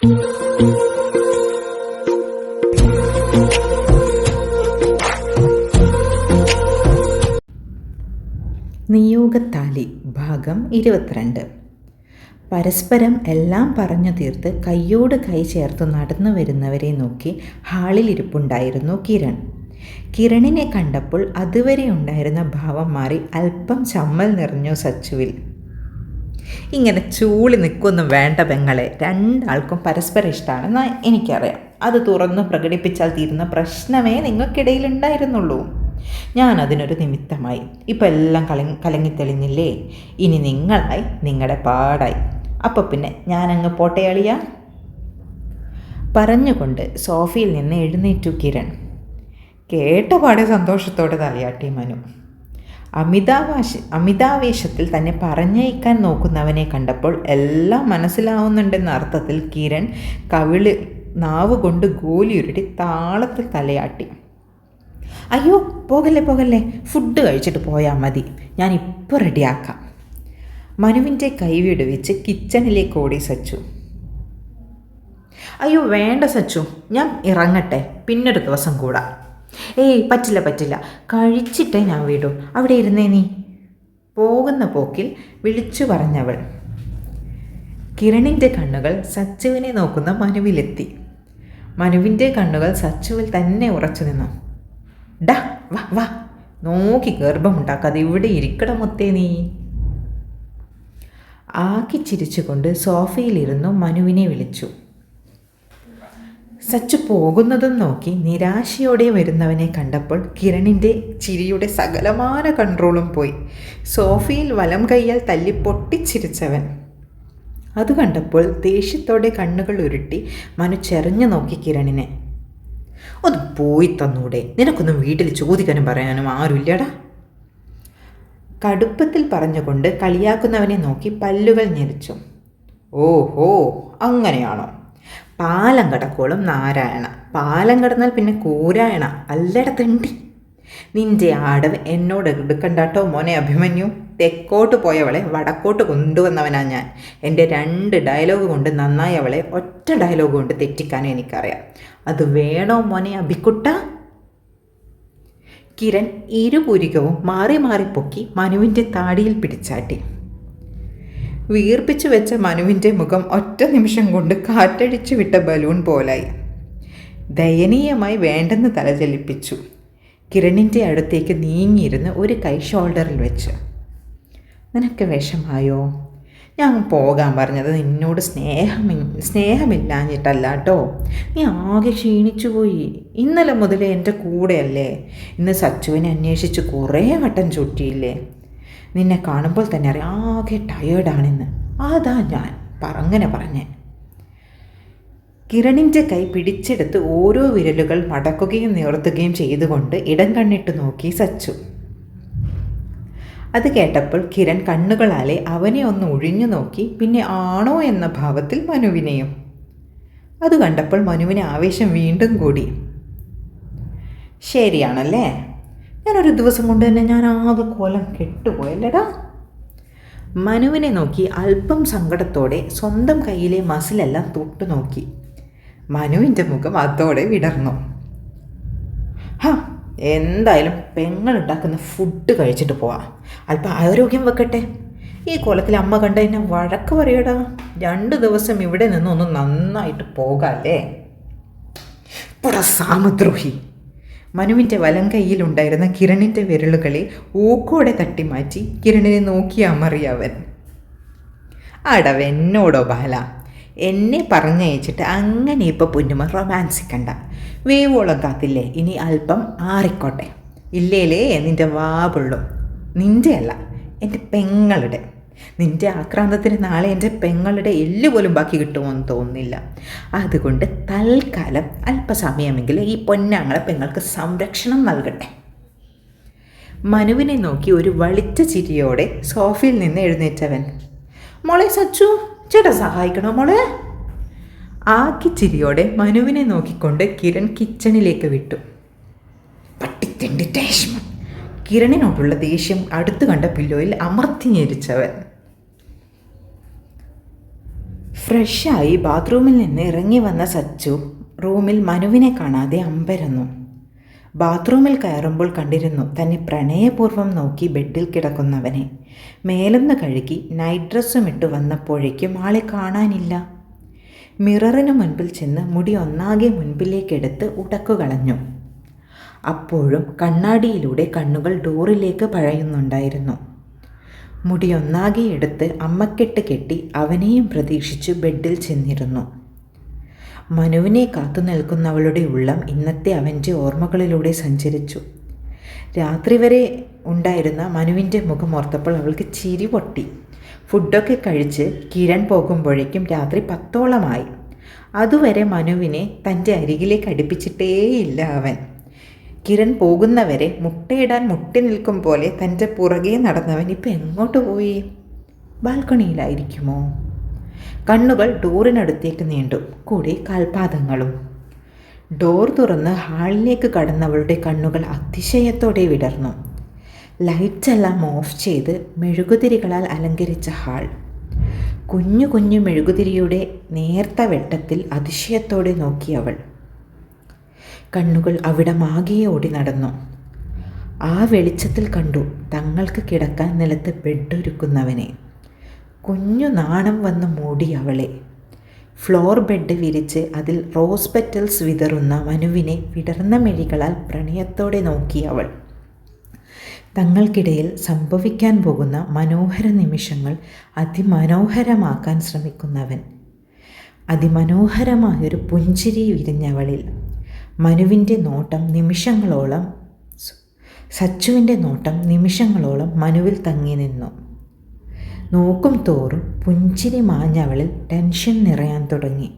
നിയോഗത്താലി ഭാഗം 22. പരസ്പരം എല്ലാം പറഞ്ഞു തീർത്ത് കൈയോട് കൈ ചേർത്ത് നടന്നു വരുന്നവരെ നോക്കി ഹാളിലിരിപ്പുണ്ടായിരുന്നു കിരൺ. കിരണിനെ കണ്ടപ്പോൾ അതുവരെ ഉണ്ടായിരുന്ന ഭാവം മാറി അല്പം ചമ്മൽ നിറഞ്ഞു സച്ചുവിൽ. ഇങ്ങനെ ചൂളി നിൽക്കൊന്നും വേണ്ട പെങ്ങളെ, രണ്ടാൾക്കും പരസ്പരം ഇഷ്ടമാണെന്ന് എനിക്കറിയാം. അത് തുറന്നു പ്രകടിപ്പിച്ചാൽ തീരുന്ന പ്രശ്നമേ നിങ്ങൾക്കിടയിൽ ഉണ്ടായിരുന്നുള്ളൂ. ഞാൻ അതിനൊരു നിമിത്തമായി. ഇപ്പം എല്ലാം കലങ്ങിത്തെളിഞ്ഞില്ലേ? ഇനി നിങ്ങളായി, നിങ്ങളുടെ പാടായി. അപ്പോൾ പിന്നെ ഞാനങ്ങ് പോട്ടയാളിയാ പറഞ്ഞുകൊണ്ട് സോഫയിൽ നിന്ന് എഴുന്നേറ്റു കിരൺ. കേട്ട പാടെ സന്തോഷത്തോടെ തലയാട്ടി മനു. അമിതാവേശത്തിൽ തന്നെ പറഞ്ഞയക്കാൻ നോക്കുന്നവനെ കണ്ടപ്പോൾ എല്ലാം മനസ്സിലാവുന്നുണ്ടെന്ന അർത്ഥത്തിൽ കിരൺ കവിളിൽ നാവ് കൊണ്ട് ഗോലിയുരുട്ടി താളത്തിൽ തലയാട്ടി. അയ്യോ, പോകല്ലേ, ഫുഡ് കഴിച്ചിട്ട് പോയാൽ മതി, ഞാനിപ്പോൾ റെഡിയാക്കാം. മനുവിൻ്റെ കൈവിടുവിച്ച് കിച്ചണിലേക്ക് ഓടി സച്ചു. അയ്യോ വേണ്ട സച്ചു, ഞാൻ ഇറങ്ങട്ടെ, പിന്നൊരു ദിവസം കൂടാ. ഏയ് പറ്റില്ല, കഴിച്ചിട്ടേ ഞാൻ വിടൂ, അവിടെ ഇരുന്നേ നീ. പോകുന്ന പോക്കിൽ വിളിച്ചു പറഞ്ഞവൾ. കിരണിൻ്റെ കണ്ണുകൾ സച്ചുവിനെ നോക്കുന്ന മനുവിലെത്തി. മനുവിൻ്റെ കണ്ണുകൾ സച്ചുവിൽ തന്നെ ഉറച്ചു നിന്നു. ഡാ വാ, നോക്കി ഗർഭമുണ്ടാക്കാതെ ഇവിടെ ഇരിക്കട മുത്തേ നീ. ആക്കി ചിരിച്ചുകൊണ്ട് സോഫയിലിരുന്നു മനുവിനെ വിളിച്ചു. സച്ചു പോകുന്നതും നോക്കി നിരാശയോടെ വരുന്നവനെ കണ്ടപ്പോൾ കിരണിൻ്റെ ചിരിയുടെ സകലമാന കൺട്രോളും പോയി. സോഫയിൽ വലം കൈയാൽ തല്ലി പൊട്ടിച്ചിരിച്ചവൻ. അത് കണ്ടപ്പോൾ ദേഷ്യത്തോടെ കണ്ണുകൾ ഉരുട്ടി മനു ചെറിഞ്ഞു നോക്കി കിരണിനെ. ഒന്ന് പോയി തന്നൂടെ, നിനക്കൊന്നും വീട്ടിൽ ചോദിക്കാനും പറയാനും ആരുമില്ലടാ. കടുപ്പത്തിൽ പറഞ്ഞുകൊണ്ട് കളിയാക്കുന്നവനെ നോക്കി പല്ലുകൾ ഞെരിച്ചു. ഓഹോ, അങ്ങനെയാണോ? പാലം കടക്കോളം നാരായണ, പാലം കടന്നാൽ പിന്നെ കൂരായണ അല്ലട തെണ്ടി. നിന്റെ ആടവ് എന്നോട് എടുക്കണ്ടാട്ടോ മോനെ അഭിമന്യു. തെക്കോട്ട് പോയവളെ വടക്കോട്ട് കൊണ്ടുവന്നവനാ ഞാൻ. എൻ്റെ 2 ഡയലോഗ് കൊണ്ട് നന്നായി അവളെ ഒറ്റ ഡയലോഗ് കൊണ്ട് തെറ്റിക്കാനും എനിക്കറിയാം. അത് വേണോ മോനെ അഭിക്കുട്ട? കിരൺ ഇരുപുരികവും മാറി പൊക്കി മനുവിൻ്റെ താടിയിൽ പിടിച്ചാട്ടി. വീർപ്പിച്ചു വെച്ച മനുവിൻ്റെ മുഖം ഒറ്റ നിമിഷം കൊണ്ട് കാറ്റടിച്ചു വിട്ട ബലൂൺ പോലായി. ദയനീയമായി വേണ്ടെന്ന് തലചലിപ്പിച്ചു. കിരണിൻ്റെ അടുത്തേക്ക് നീങ്ങിയിരുന്ന് ഒരു കൈ ഷോൾഡറിൽ വെച്ച്. നിനക്ക് വിഷമായോ? ഞാൻ പോകാൻ പറഞ്ഞത് നിന്നോട് സ്നേഹമില്ലാഞ്ഞിട്ടല്ല കേട്ടോ. നീ ആകെ ക്ഷീണിച്ചു പോയി. ഇന്നലെ മുതലേ എൻ്റെ കൂടെയല്ലേ. ഇന്ന് സച്ചുവിനെ അന്വേഷിച്ച് കുറേ വട്ടം ചുറ്റിയില്ലേ. നിന്നെ കാണുമ്പോൾ തന്നെ അറിയാം ആകെ ടയേർഡാണെന്ന്. അതാ ഞാൻ അങ്ങനെ പറഞ്ഞേ. കിരണിൻ്റെ കൈ പിടിച്ചെടുത്ത് ഓരോ വിരലുകൾ മടക്കുകയും നിവർത്തുകയും ചെയ്തുകൊണ്ട് ഇടം കണ്ണിട്ട് നോക്കി സച്ചു. അത് കേട്ടപ്പോൾ കിരൺ കണ്ണുകളാലെ അവനെ ഒന്ന് ഒഴിഞ്ഞു നോക്കി, പിന്നെ ആണോ എന്ന ഭാവത്തിൽ മനുവിനെയും. അത് കണ്ടപ്പോൾ മനുവിന് ആവേശം വീണ്ടും കൂടി. ശരിയാണല്ലേ, ഞാനൊരു ദിവസം കൊണ്ട് തന്നെ ഞാൻ ആകെ കോലം കെട്ടുപോയല്ലേടാ. മനുവിനെ നോക്കി അല്പം സങ്കടത്തോടെ സ്വന്തം കയ്യിലെ മസിലെല്ലാം തൊട്ടു നോക്കി. മനുവിൻ്റെ മുഖം അതോടെ വിടർന്നു. എന്തായാലും പെങ്ങളുണ്ടാക്കുന്ന ഫുഡ് കഴിച്ചിട്ട് പോവാം, അല്പം ആരോഗ്യം വെക്കട്ടെ. ഈ കോലത്തിൽ അമ്മ കണ്ട എന്നെ വഴക്ക് പറയടാ. 2 ദിവസം ഇവിടെ നിന്നൊന്ന് നന്നായിട്ട് പോകാല്ലേ. പുറ സാമദ്രോഹി. മനുവിൻ്റെ വലം കൈയിലുണ്ടായിരുന്ന കിരണിൻ്റെ വിരലുകളെ ഊക്കോടെ തട്ടിമാറ്റി കിരണിനെ നോക്കി അമറിയവൻ. അടവെന്നോടോ ബാല, എന്നെ പറഞ്ഞയച്ചിട്ട് അങ്ങനെ ഇപ്പോൾ പൊന്നുമ റൊമാൻസിക്കണ്ട. വേവോളം കാത്തില്ലേ, ഇനി അല്പം ആറിക്കോട്ടെ. ഇല്ലേലേ നിൻ്റെ വാവുള്ളും. നിൻ്റെ അല്ല, എൻ്റെ പെങ്ങളുടെ. നിൻ്റെ ആക്രാന്തത്തിന് നാളെ എൻ്റെ പെങ്ങളുടെ എല്ല് പോലും ബാക്കി കിട്ടുമെന്ന് തോന്നുന്നില്ല. അതുകൊണ്ട് തൽക്കാലം അല്പസമയമെങ്കിലും ഈ പൊന്നാങ്ങളെ പെങ്ങൾക്ക് സംരക്ഷണം നൽകട്ടെ. മനുവിനെ നോക്കി ഒരു വളിച്ച ചിരിയോടെ സോഫയിൽ നിന്ന് എഴുന്നേറ്റവൻ. മോളെ സച്ചു, ചേട്ടാ സഹായിക്കണോ മോളെ? ആക്കി ചിരിയോടെ മനുവിനെ നോക്കിക്കൊണ്ട് കിരൺ കിച്ചണിലേക്ക് വിട്ടു. പട്ടിത്തെണ്ടി ദേഷ്യം. കിരണിനോടുള്ള ദേഷ്യം അടുത്തു കണ്ട പില്ലോയിൽ അമർത്തി ഞെരിച്ചവൻ. ഫ്രഷായി ബാത്റൂമിൽ നിന്ന് ഇറങ്ങി വന്ന സച്ചു റൂമിൽ മനുവിനെ കാണാതെ അമ്പരന്നു. ബാത്റൂമിൽ കയറുമ്പോൾ കണ്ടിരുന്നു തന്നെ പ്രണയപൂർവ്വം നോക്കി ബെഡിൽ കിടക്കുന്നവനെ. മേലൊന്ന് കഴുകി നൈറ്റ് ഡ്രസ്സും ഇട്ട് വന്നപ്പോഴേക്കും ആളെ കാണാനില്ല. മിററിന് മുൻപിൽ ചെന്ന് മുടി ഒന്നാകെ മുൻപിലേക്കെടുത്ത് ഉടക്കുകളഞ്ഞു. അപ്പോഴും കണ്ണാടിയിലൂടെ കണ്ണുകൾ ഡോറിലേക്ക് പഴയുന്നുണ്ടായിരുന്നു. മുടി ഒന്നാകെ എടുത്ത് അമ്മക്കെട്ട് കെട്ടി അവനെയും പ്രതീക്ഷിച്ചു ബെഡിൽ ചെന്നിരുന്നു. മനുവിനെ കാത്തു നിൽക്കുന്നവളുടെ ഉള്ളം ഇന്നത്തെ അവൻ്റെ ഓർമ്മകളിലൂടെ സഞ്ചരിച്ചു. രാത്രി വരെ ഉണ്ടായിരുന്ന മനുവിൻ്റെ മുഖം ഓർത്തപ്പോൾ അവൾക്ക് ചിരി പൊട്ടി. ഫുഡൊക്കെ കഴിച്ച് കിരൺ പോകുമ്പോഴേക്കും രാത്രി 10ഓളമായി. അതുവരെ മനുവിനെ തൻ്റെ അരികിലേക്ക് അടുപ്പിച്ചിട്ടേയില്ല അവൻ. കിരൺ പോകുന്നവരെ മുട്ടയിടാൻ മുട്ടി നിൽക്കും പോലെ തൻ്റെ പുറകെ നടന്നവൻ ഇപ്പം എങ്ങോട്ട് പോയി? ബാൽക്കണിയിലായിരിക്കുമോ? കണ്ണുകൾ ഡോറിനടുത്തേക്ക് നീണ്ടു, കൂടി കാൽപാദങ്ങളും. ഡോർ തുറന്ന് ഹാളിലേക്ക് കടന്നവളുടെ കണ്ണുകൾ അതിശയത്തോടെ വിടർന്നു. ലൈറ്റെല്ലാം ഓഫ് ചെയ്ത് മെഴുകുതിരികളാൽ അലങ്കരിച്ച ഹാൾ. കുഞ്ഞു കുഞ്ഞു മെഴുകുതിരിയുടെ നേർത്ത വെട്ടത്തിൽ അതിശയത്തോടെ നോക്കിയവൾ. കണ്ണുകൾ അവിടമാകെ ഓടി നടന്നു. ആ വെളിച്ചത്തിൽ കണ്ടു തങ്ങൾക്ക് കിടക്കാൻ നിലത്ത് ബെഡൊരുക്കുന്നവനെ. കുഞ്ഞു നാണം വന്ന് മൂടി അവളെ. ഫ്ലോർ ബെഡ് വിരിച്ച് അതിൽ റോസ് പെറ്റൽസ് വിതറുന്ന മനുവിനെ വിടർന്ന മിഴികളാൽ പ്രണയത്തോടെ നോക്കി അവൾ. തങ്ങൾക്കിടയിൽ സംഭവിക്കാൻ പോകുന്ന മനോഹര നിമിഷങ്ങൾ അതിമനോഹരമാക്കാൻ ശ്രമിക്കുന്നവൻ. അതിമനോഹരമായൊരു പുഞ്ചിരി വിരിഞ്ഞവളിൽ. മനുവിൻ്റെ നോട്ടം നിമിഷങ്ങളോളം സച്ചുവിൻ്റെ നോട്ടം നിമിഷങ്ങളോളം മനുവിൽ തങ്ങി നിന്നു. നോക്കും തോറും പുഞ്ചിരി മാഞ്ഞവളിൽ ടെൻഷൻ നിറയാൻ തുടങ്ങി.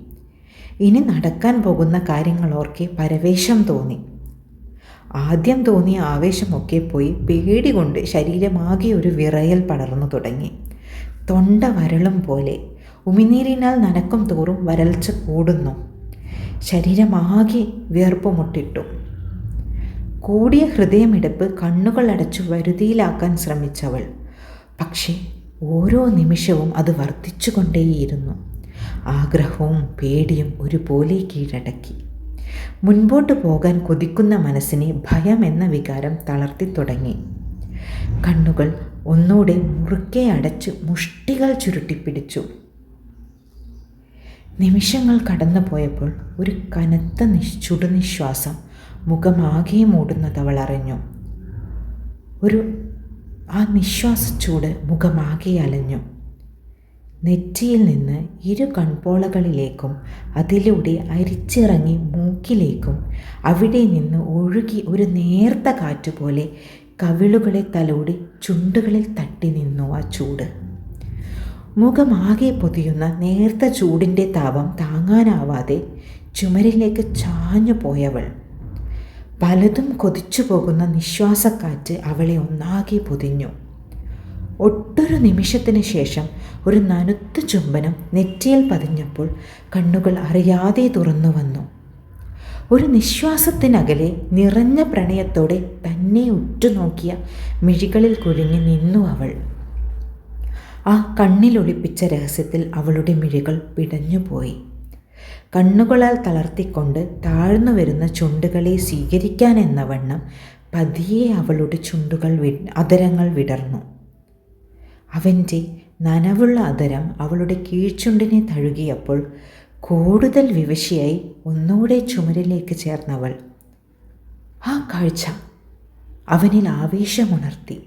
ഇനി നടക്കാൻ പോകുന്ന കാര്യങ്ങളോർക്കെ പരവേശം തോന്നി. ആദ്യം തോന്നിയ ആവേശമൊക്കെ പോയി പേടി കൊണ്ട് ശരീരമാകെ ഒരു വിറയൽ പടർന്നു തുടങ്ങി. തൊണ്ട വരളും പോലെ. ഉമിനീരിനാൽ നനക്കും തോറും വരൾച്ച കൂടുന്നു. ശരീരമാകെ വിയർപ്പ് മുട്ടിട്ടു. കൂടിയ ഹൃദയമിടിപ്പ് കണ്ണുകൾ അടച്ചു വരുതിയിലാക്കാൻ ശ്രമിച്ചവൾ. പക്ഷേ ഓരോ നിമിഷവും അത് വർദ്ധിച്ചുകൊണ്ടേയിരുന്നു. ആഗ്രഹവും പേടിയും ഒരുപോലെ കീഴടക്കി. മുൻപോട്ട് പോകാൻ കൊതിക്കുന്ന മനസ്സിനെ ഭയം എന്ന വികാരം തളർത്തി തുടങ്ങി. കണ്ണുകൾ ഒന്നുകൂടെ മുറുക്കെ അടച്ച് മുഷ്ടികൾ ചുരുട്ടിപ്പിടിച്ചു. നിമിഷങ്ങൾ കടന്നു പോയപ്പോൾ ഒരു കനത്ത ചുടുനിശ്വാസം മുഖമാകെ മൂടുന്നതവൾ അറിഞ്ഞു. ആ നിശ്വാസച്ചൂട് മുഖമാകെ അലഞ്ഞു. നെറ്റിയിൽ നിന്ന് ഇരു കൺപോളകളിലേക്കും അതിലൂടെ അരിച്ചിറങ്ങി മൂക്കിലേക്കും അവിടെ നിന്ന് ഒഴുകി ഒരു നേർത്ത കാറ്റുപോലെ കവിളുകളെ തലോടി ചുണ്ടുകളിൽ തട്ടി നിന്നു ആ ചൂട്. മുഖമാകെ പൊതിയുന്ന നേർത്ത ചൂടിൻ്റെ താപം താങ്ങാനാവാതെ ചുമരിലേക്ക് ചാഞ്ഞു പോയവൾ. പലതും കൊതിച്ചു പോകുന്ന നിശ്വാസക്കാറ്റ് അവളെ ഒന്നാകെ പൊതിഞ്ഞു. ഒട്ടൊരു നിമിഷത്തിന് ശേഷം ഒരു നനുത്ത ചുംബനം നെറ്റിയിൽ പതിഞ്ഞപ്പോൾ കണ്ണുകൾ അറിയാതെ തുറന്നു വന്നു. ഒരു നിശ്വാസത്തിനകലെ നിറഞ്ഞ പ്രണയത്തോടെ തന്നെ ഉറ്റുനോക്കിയ മിഴികളിൽ കുഴിഞ്ഞു നിന്നു അവൾ. ആ കണ്ണിലൊളിപ്പിച്ച രഹസ്യത്തിൽ അവളുടെ മിഴികൾ പിടഞ്ഞുപോയി. കണ്ണുകളാൽ തളർത്തിക്കൊണ്ട് താഴ്ന്നു വരുന്ന ചുണ്ടുകളെ സ്വീകരിക്കാൻ എന്ന വണ്ണം പതിയെ അവളുടെ അതരങ്ങൾ വിടർന്നു. അവൻ്റെ നനവുള്ള അതരം അവളുടെ കീഴ്ചുണ്ടിനെ തഴുകിയപ്പോൾ കൂടുതൽ വിവശയായി ഒന്നുകൂടെ ചുമരിലേക്ക് ചേർന്നവൾ. ആ കാഴ്ച അവനിൽ ആവേശമുണർത്തി.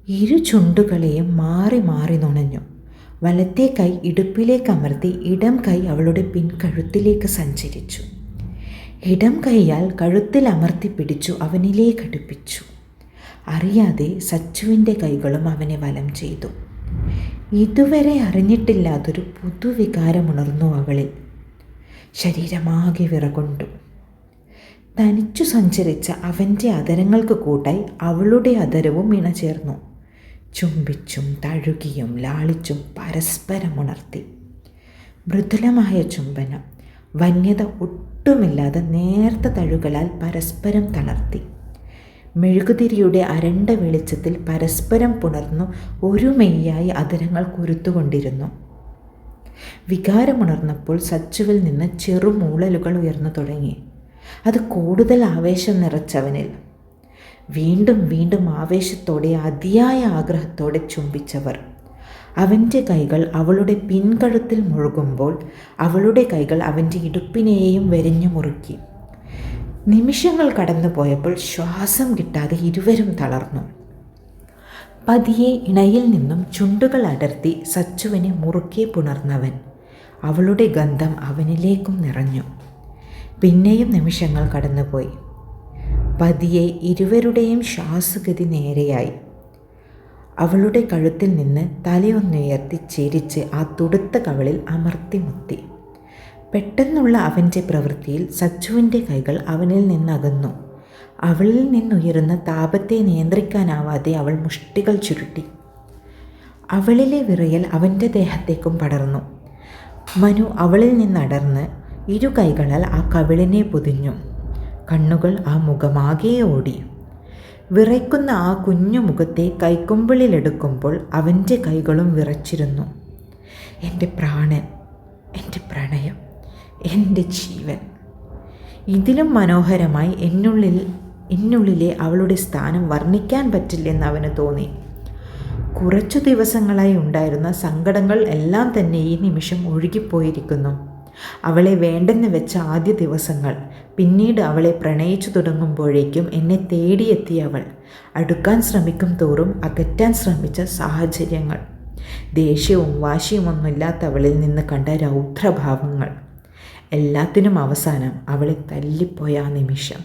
ഇരു ചുണ്ടുകളെയും മാറി മാറി നുണഞ്ഞു. വലത്തെ കൈ ഇടുപ്പിലേക്ക് അമർത്തി ഇടം കൈ അവളുടെ പിൻകഴുത്തിലേക്ക് സഞ്ചരിച്ചു. ഇടം കൈയാൽ കഴുത്തിൽ അമർത്തി പിടിച്ചു അവനിലേക്ക് അടുപ്പിച്ചു. അറിയാതെ സച്ചുവിൻ്റെ കൈകളും അവനെ വലം ചെയ്തു. ഇതുവരെ അറിഞ്ഞിട്ടില്ലാത്തൊരു പുതുവികാരമുണർന്നു അവളിൽ. ശരീരമാകെ വിറകൊണ്ടു. തനിച്ചു സഞ്ചരിച്ച അവൻ്റെ അതരങ്ങൾക്ക് കൂട്ടായി അവളുടെ അതരവും ഇണചേർന്നു. ചുംബിച്ചും തഴുകിയും ലാളിച്ചും പരസ്പരമുണർത്തി. മൃദുലമായ ചുംബനം, വന്യത ഒട്ടുമില്ലാതെ നേർത്ത തഴുകലാൽ പരസ്പരം തളർത്തി. മെഴുകുതിരിയുടെ അരണ്ട വെളിച്ചത്തിൽ പരസ്പരം പുണർന്നു ഒരു മെയ്യായി അതരങ്ങൾ കുരുത്തുകൊണ്ടിരുന്നു. വികാരമുണർന്നപ്പോൾ സച്ചുവിൽ നിന്ന് ചെറുമൂളലുകൾ ഉയർന്നു തുടങ്ങി. അത് കൂടുതൽ ആവേശം നിറച്ചവനിൽ. വീണ്ടും വീണ്ടും ആവേശത്തോടെ, അതിയായ ആഗ്രഹത്തോടെ ചുംബിച്ചവർ. അവൻ്റെ കൈകൾ അവളുടെ പിൻകഴുത്തിൽ മുഴുകുമ്പോൾ അവളുടെ കൈകൾ അവൻ്റെ ഇടുപ്പിനെയും വരിഞ്ഞു മുറുക്കി. നിമിഷങ്ങൾ കടന്നുപോയപ്പോൾ ശ്വാസം കിട്ടാതെ ഇരുവരും തളർന്നു. പതിയെ ഇണയിൽ നിന്നും ചുണ്ടുകൾ അടർത്തി സച്ചുവിനെ മുറുക്കെ പുണർന്നവൻ. അവളുടെ ഗന്ധം അവനിലേക്കും നിറഞ്ഞു. പിന്നെയും നിമിഷങ്ങൾ കടന്നുപോയി. പതിയെ ഇരുവരുടെയും ശ്വാസഗതി നേരെയായി. അവളുടെ കഴുത്തിൽ നിന്ന് തലയൊന്നുയർത്തി ചിരിച്ച് ആ തുടുത്ത കവിളിൽ അമർത്തി മുത്തി. പെട്ടെന്നുള്ള അവൻ്റെ പ്രവൃത്തിയിൽ സച്ചുവിൻ്റെ കൈകൾ അവനിൽ നിന്നകന്നു. അവളിൽ നിന്നുയരുന്ന താപത്തെ നിയന്ത്രിക്കാനാവാതെ അവൾ മുഷ്ടികൾ ചുരുട്ടി. അവളിലെ വിറയൽ അവൻ്റെ ദേഹത്തേക്കും പടർന്നു. മനു അവളിൽ നിന്നടർന്ന് ഇരു കൈകളാൽ ആ കവിളിനെ പൊതിഞ്ഞു. കണ്ണുകൾ ആ മുഖമാകെ ഓടി. വിറയ്ക്കുന്ന ആ കുഞ്ഞു മുഖത്തെ കൈക്കുമ്പിളിലെടുക്കുമ്പോൾ അവൻ്റെ കൈകളും വിറച്ചിരുന്നു. എൻ്റെ പ്രാണൻ, എൻ്റെ പ്രണയം, എൻ്റെ ജീവൻ. ഇതിലും മനോഹരമായി എന്നുള്ളിലെ അവളുടെ സ്ഥാനം വർണ്ണിക്കാൻ പറ്റില്ലെന്ന് അവന് തോന്നി. കുറച്ചു ദിവസങ്ങളായി ഉണ്ടായിരുന്ന സങ്കടങ്ങൾ എല്ലാം തന്നെ ഈ നിമിഷം ഒഴുകിപ്പോയിരിക്കുന്നു. അവളെ വേണ്ടെന്ന് വെച്ച ആദ്യ ദിവസങ്ങൾ, പിന്നീട് അവളെ പ്രണയിച്ചു തുടങ്ങുമ്പോഴേക്കും എന്നെ തേടിയെത്തിയ അവൾ, അടുക്കാൻ ശ്രമിക്കും തോറും അകറ്റാൻ ശ്രമിച്ച സാഹചര്യങ്ങൾ, ദേഷ്യവും വാശിയുമൊന്നുമില്ലാത്ത അവളിൽ നിന്ന് കണ്ട രൗദ്രഭാവങ്ങൾ, എല്ലാത്തിനും അവസാനം അവളെ തല്ലിപ്പോയ ആ നിമിഷം,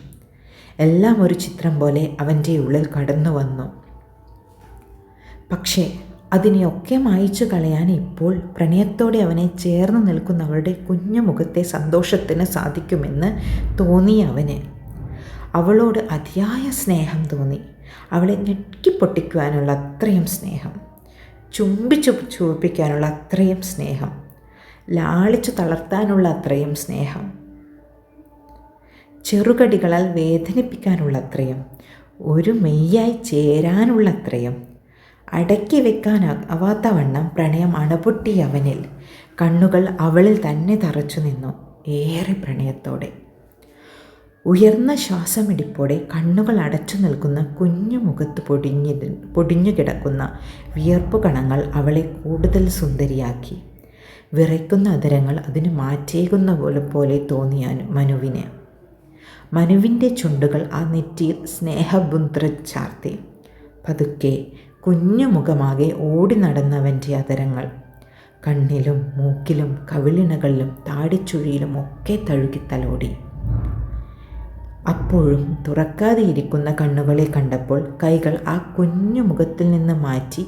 എല്ലാം ഒരു ചിത്രം പോലെ അവൻ്റെ ഉള്ളിൽ കടന്നു വന്നു. പക്ഷേ അതിനെയൊക്കെ മായ്ച്ചു കളയാൻ ഇപ്പോൾ പ്രണയത്തോടെ അവനെ ചേർന്ന് നിൽക്കുന്നവളുടെ കുഞ്ഞു മുഖത്തെ സന്തോഷത്തിന് സാധിക്കുമെന്ന് തോന്നി അവന്. അവളോട് അതിയായ സ്നേഹം തോന്നി. അവളെ ഞെക്കിപ്പൊട്ടിക്കുവാനുള്ള അത്രയും സ്നേഹം, ചുംബിച്ചു ചുവപ്പിക്കാനുള്ള അത്രയും സ്നേഹം, ലാളിച്ചു തളർത്താനുള്ള അത്രയും സ്നേഹം, ചെറുകടികളാൽ വേദനിപ്പിക്കാനുള്ള അത്രയും, ഒരു മെയ്യായി ചേരാനുള്ള അത്രയും, അടക്കി വെക്കാനാവാത്ത വണ്ണം പ്രണയം അണപൊട്ടി അവനിൽ. കണ്ണുകൾ അവളിൽ തന്നെ തറച്ചു നിന്നു, ഏറെ പ്രണയത്തോടെ. ഉയർന്ന ശ്വാസമിടിപ്പോടെ കണ്ണുകൾ അടച്ചു നിൽക്കുന്ന കുഞ്ഞു മുഖത്ത് പൊടിഞ്ഞു കിടക്കുന്ന വിയർപ്പു കണങ്ങൾ അവളെ കൂടുതൽ സുന്ദരിയാക്കി. വിറയ്ക്കുന്ന അതരങ്ങൾ അതിന് മാറ്റേകുന്ന പോലെ തോന്നിയ മനുവിന്. മനുവിൻ്റെ ചുണ്ടുകൾ ആ നെറ്റിയിൽ സ്നേഹബുന്ത്ര ചാർത്തി. പതുക്കെ കുഞ്ഞു മുഖമാകെ ഓടി നടന്നവൻ്റെ അതരങ്ങൾ കണ്ണിലും മൂക്കിലും കവിളിണകളിലും താടിച്ചുഴിയിലും ഒക്കെ തഴുകി തലോടി. അപ്പോഴും തുറക്കാതെ ഇരിക്കുന്ന കണ്ണുകളെ കണ്ടപ്പോൾ കൈകൾ ആ കുഞ്ഞു മുഖത്തിൽ നിന്ന് മാറ്റി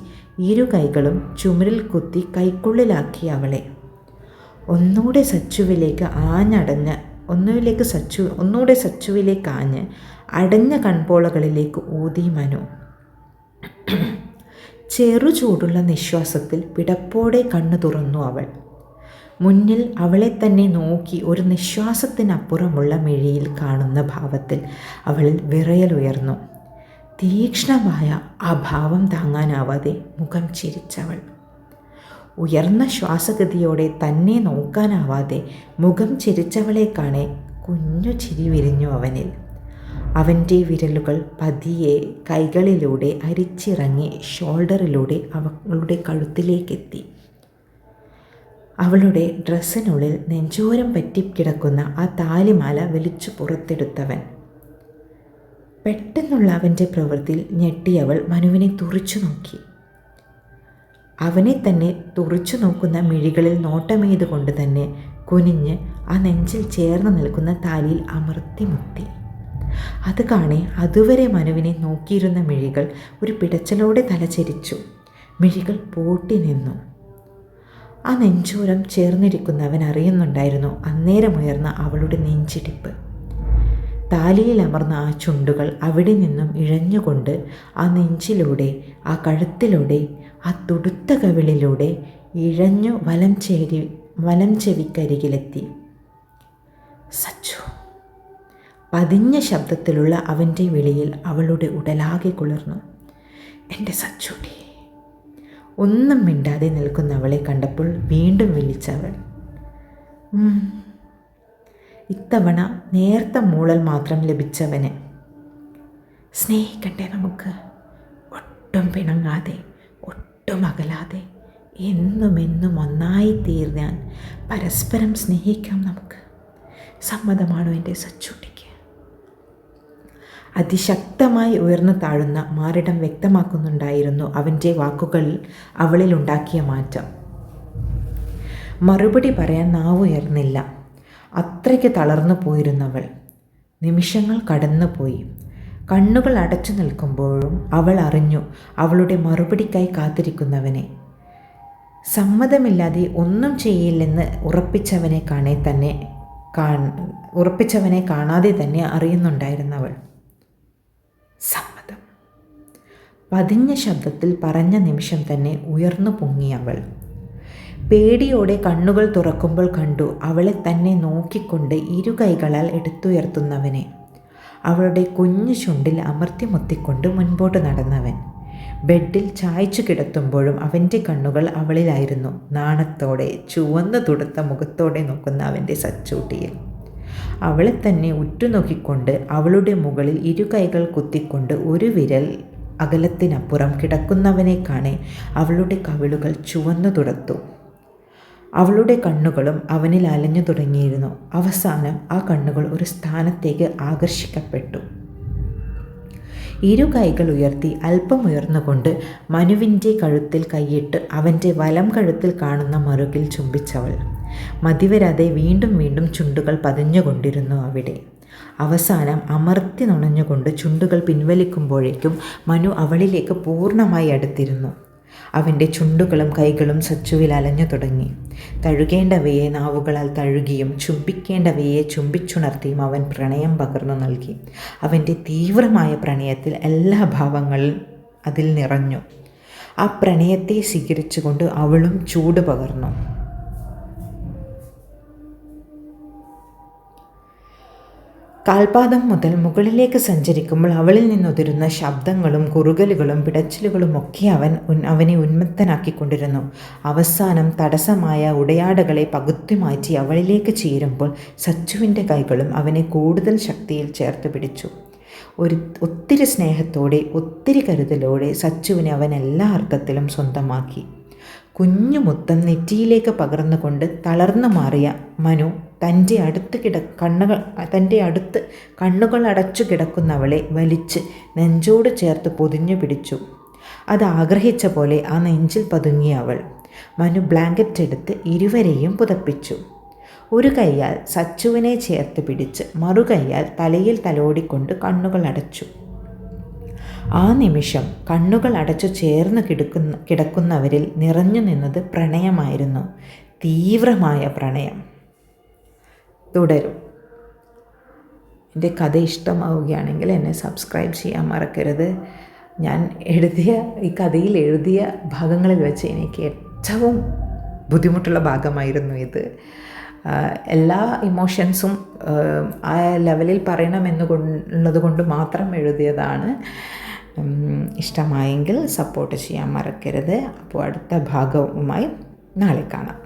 ഇരു കൈകളും ചുമരിൽ കുത്തി കൈക്കുള്ളിലാക്കി അവളെ. ഒന്നുകൂടെ സച്ചുവിലേക്ക് ആഞ്ഞ് അടഞ്ഞ കൺപോളകളിലേക്ക് ഊതി മനു. ചെറു ചൂടുള്ള നിശ്വാസത്തിൽ പിടപ്പോടെ കണ്ണു തുറന്നു അവൾ. മുന്നിൽ അവളെ തന്നെ നോക്കി ഒരു നിശ്വാസത്തിനപ്പുറമുള്ള മിഴിയിൽ കാണുന്ന ഭാവത്തിൽ അവളിൽ വിറയലുയർന്നു. തീക്ഷ്ണമായ ആ ഭാവം താങ്ങാനാവാതെ മുഖം ചിരിച്ചവൾ. ഉയർന്ന ശ്വാസഗതിയോടെ തന്നെ നോക്കാനാവാതെ മുഖം ചിരിച്ചവളെ കാണെ കുഞ്ഞു ചിരി വിരിഞ്ഞു അവനിൽ. അവൻ്റെ വിരലുകൾ പതിയെ കൈകളിലൂടെ അരിച്ചിറങ്ങി ഷോൾഡറിലൂടെ അവളുടെ കഴുത്തിലേക്കെത്തി. അവളുടെ ഡ്രസ്സിനുള്ളിൽ നെഞ്ചോരം പറ്റിക്കിടക്കുന്ന ആ താലിമാല വലിച്ചു പുറത്തെടുത്തവൻ. പെട്ടെന്നുള്ള അവൻ്റെ പ്രവൃത്തിയിൽ ഞെട്ടിയവൾ മനുവിനെ തുറിച്ചു നോക്കി. അവനെ തന്നെ തുറിച്ചു നോക്കുന്ന മിഴികളിൽ നോട്ടമെയ്തുകൊണ്ട് തന്നെ കുനിഞ്ഞ് ആ നെഞ്ചിൽ ചേർന്ന് നിൽക്കുന്ന താലിയിൽ അമർത്തി മുത്തി. അത് കാണെ അതുവരെ മനുവിനെ നോക്കിയിരുന്ന മിഴികൾ ഒരു പിടച്ചലോടെ തലചരിച്ചു. മിഴികൾ പൂട്ടി നിന്നു. ആ നെഞ്ചോരം ചേർന്നിരിക്കുന്നവൻ അറിയുന്നുണ്ടായിരുന്നു അന്നേരമുയർന്ന അവളുടെ നെഞ്ചിടിപ്പ്. താലിയിൽ അമർന്ന ആ ചുണ്ടുകൾ അവിടെ നിന്നും ഇഴഞ്ഞുകൊണ്ട് ആ നെഞ്ചിലൂടെ, ആ കഴുത്തിലൂടെ, ആ തുടുത്ത കവിളിലൂടെ ഇഴഞ്ഞു വലം ചെവിക്കരികിലെത്തി. സച്ചു, പതിഞ്ഞ ശബ്ദത്തിലുള്ള അവൻ്റെ വിളിയിൽ അവളുടെ ഉടലാകെ കുളിർന്നു. എൻ്റെ സച്ചുട്ടി. ഒന്നും മിണ്ടാതെ നിൽക്കുന്നവളെ കണ്ടപ്പോൾ വീണ്ടും വിളിച്ചവൾ. ഇത്തവണ നേർത്ത മൂളൽ മാത്രം ലഭിച്ചവന്. സ്നേഹിക്കട്ടെ നമുക്ക്, ഒട്ടും പിണങ്ങാതെ, ഒട്ടും അകലാതെ, എന്നുമെന്നും ഒന്നായി തീർന്നാൽ പരസ്പരം സ്നേഹിക്കാം നമുക്ക്. സമ്മതമാണോ എൻ്റെ സച്ചൂട്ടിക്ക്? അതിശക്തമായി ഉയർന്നു താഴുന്ന മാറിടം വ്യക്തമാക്കുന്നുണ്ടായിരുന്നു അവൻ്റെ വാക്കുകൾ അവളിലുണ്ടാക്കിയ മാറ്റം. മറുപടി പറയാൻ നാവുയർന്നില്ല. അത്രയ്ക്ക് തളർന്നു പോയിരുന്നവൾ. നിമിഷങ്ങൾ കടന്നുപോയി. കണ്ണുകൾ അടച്ചു നിൽക്കുമ്പോഴും അവൾ അറിഞ്ഞു അവളുടെ മറുപടിക്കായി കാത്തിരിക്കുന്നവനെ. സമ്മതമില്ലാതെ ഒന്നും ചെയ്യില്ലെന്ന് ഉറപ്പിച്ചവനെ കാണാതെ തന്നെ അറിയുന്നുണ്ടായിരുന്നവൾ. സമ്മതം. പതിഞ്ഞ ശബ്ദത്തിൽ പറഞ്ഞ നിമിഷം തന്നെ ഉയർന്നു പൊങ്ങിയവൾ. പേടിയോടെ കണ്ണുകൾ തുറക്കുമ്പോൾ കണ്ടു അവളെ തന്നെ നോക്കിക്കൊണ്ട് ഇരു കൈകളാൽ എടുത്തുയർത്തുന്നവനെ. അവളുടെ കുഞ്ഞു ചുണ്ടിൽ അമർത്തി മുത്തിക്കൊണ്ട് മുൻപോട്ട് നടന്നവൻ. ബെഡിൽ ചായ്ച്ചു കിടത്തുമ്പോഴും അവൻ്റെ കണ്ണുകൾ അവളിലായിരുന്നു. നാണത്തോടെ ചുവന്നു തുടുത്ത മുഖത്തോടെ നോക്കുന്ന അവൻ്റെ സച്ചൂട്ടിയിൽ അവളെ തന്നെ ഉറ്റുനോക്കിക്കൊണ്ട് അവളുടെ മുകളിൽ ഇരു കൈകൾ കുത്തിക്കൊണ്ട് ഒരു വിരൽ അകലത്തിനപ്പുറം കിടക്കുന്നവനെ കാണെ അവളുടെ കവിളുകൾ ചുവന്നു തുടുത്തു. അവളുടെ കണ്ണുകളും അവനിൽ അലഞ്ഞു തുടങ്ങിയിരുന്നു. അവസാനം ആ കണ്ണുകൾ ഒരു സ്ഥാനത്തേക്ക് ആകർഷിക്കപ്പെട്ടു. ഇരു കൈകൾ ഉയർത്തി അല്പം ഉയർന്നുകൊണ്ട് മനുവിൻ്റെ കഴുത്തിൽ കൈയിട്ട് അവൻ്റെ വലം കഴുത്തിൽ കാണുന്ന മറുകിൽ ചുംബിച്ചവൾ. മതിവരാതെ വീണ്ടും വീണ്ടും ചുണ്ടുകൾ പതിഞ്ഞുകൊണ്ടിരുന്നു അവിടെ. അവസാനം അമർത്തി നുണഞ്ഞുകൊണ്ട് ചുണ്ടുകൾ പിൻവലിക്കുമ്പോഴേക്കും മനു അവളിലേക്ക് പൂർണ്ണമായി അടുത്തിരുന്നു. അവൻ്റെ ചുണ്ടുകളും കൈകളും സച്ചുവിൽ അലഞ്ഞു തുടങ്ങി. തഴുകേണ്ടവയെ നാവുകളാൽ തഴുകിയും ചുംബിക്കേണ്ടവയെ ചുംബിച്ചുണർത്തിയും അവൻ പ്രണയം പകർന്നു നൽകി. അവൻ്റെ തീവ്രമായ പ്രണയത്തിൽ എല്ലാ ഭാവങ്ങളും അതിൽ നിറഞ്ഞു. ആ പ്രണയത്തെ സ്വീകരിച്ചുകൊണ്ട് അവളും ചൂട് പകർന്നു. കാൽപാദം മുതൽ മുകളിലേക്ക് സഞ്ചരിക്കുമ്പോൾ അവളിൽ നിന്നുതിരുന്ന ശബ്ദങ്ങളും കുറുകലുകളും പിടച്ചിലുകളും ഒക്കെ അവനെ ഉന്മത്തനാക്കിക്കൊണ്ടിരുന്നു. അവസാനം തടസ്സമായ ഉടയാടകളെ പകുത്തി മാറ്റി അവളിലേക്ക് ചേരുമ്പോൾ സച്ചുവിൻ്റെ കൈകളും അവനെ കൂടുതൽ ശക്തിയിൽ ചേർത്ത് പിടിച്ചു. ഒത്തിരി സ്നേഹത്തോടെ, ഒത്തിരി കരുതലോടെ സച്ചുവിനെ അവൻ എല്ലാ അർത്ഥത്തിലും സ്വന്തമാക്കി. കുഞ്ഞു മുത്തം നെറ്റിയിലേക്ക് പകർന്നുകൊണ്ട് തളർന്നു മാറിയ മനു തൻ്റെ അടുത്ത് കണ്ണുകൾ അടച്ചു കിടക്കുന്നവളെ വലിച്ച് നെഞ്ചോട് ചേർത്ത് പൊതിഞ്ഞു പിടിച്ചു. അത് ആഗ്രഹിച്ച പോലെ ആ നെഞ്ചിൽ പതുങ്ങിയ അവൾ. മനു ബ്ലാങ്കറ്റ് എടുത്ത് ഇരുവരെയും പുതപ്പിച്ചു. ഒരു കൈയാൽ സച്ചുവിനെ ചേർത്ത് പിടിച്ച് മറുകൈയാൽ തലയിൽ തലോടിക്കൊണ്ട് കണ്ണുകൾ അടച്ചു. ആ നിമിഷം കണ്ണുകൾ അടച്ചു ചേർന്ന് കിടക്കുന്നവരിൽ നിറഞ്ഞു നിന്നത് പ്രണയമായിരുന്നു. തീവ്രമായ പ്രണയം. തുടരും. എൻ്റെ കഥ ഇഷ്ടമാവുകയാണെങ്കിൽ എന്നെ സബ്സ്ക്രൈബ് ചെയ്യാൻ മറക്കരുത്. ഈ കഥയിൽ എഴുതിയ ഭാഗങ്ങളിൽ വെച്ച് എനിക്ക് ഏറ്റവും ബുദ്ധിമുട്ടുള്ള ഭാഗമായിരുന്നു ഇത്. എല്ലാ ഇമോഷൻസും ആ ലെവലിൽ പറയണമെന്നുള്ളത് കൊണ്ട് മാത്രം എഴുതിയതാണ്. ഇഷ്ടമായെങ്കിൽ സപ്പോർട്ട് ചെയ്യാൻ മറക്കരുത്. അപ്പോൾ അടുത്ത ഭാഗവുമായി നാളെ കാണാം.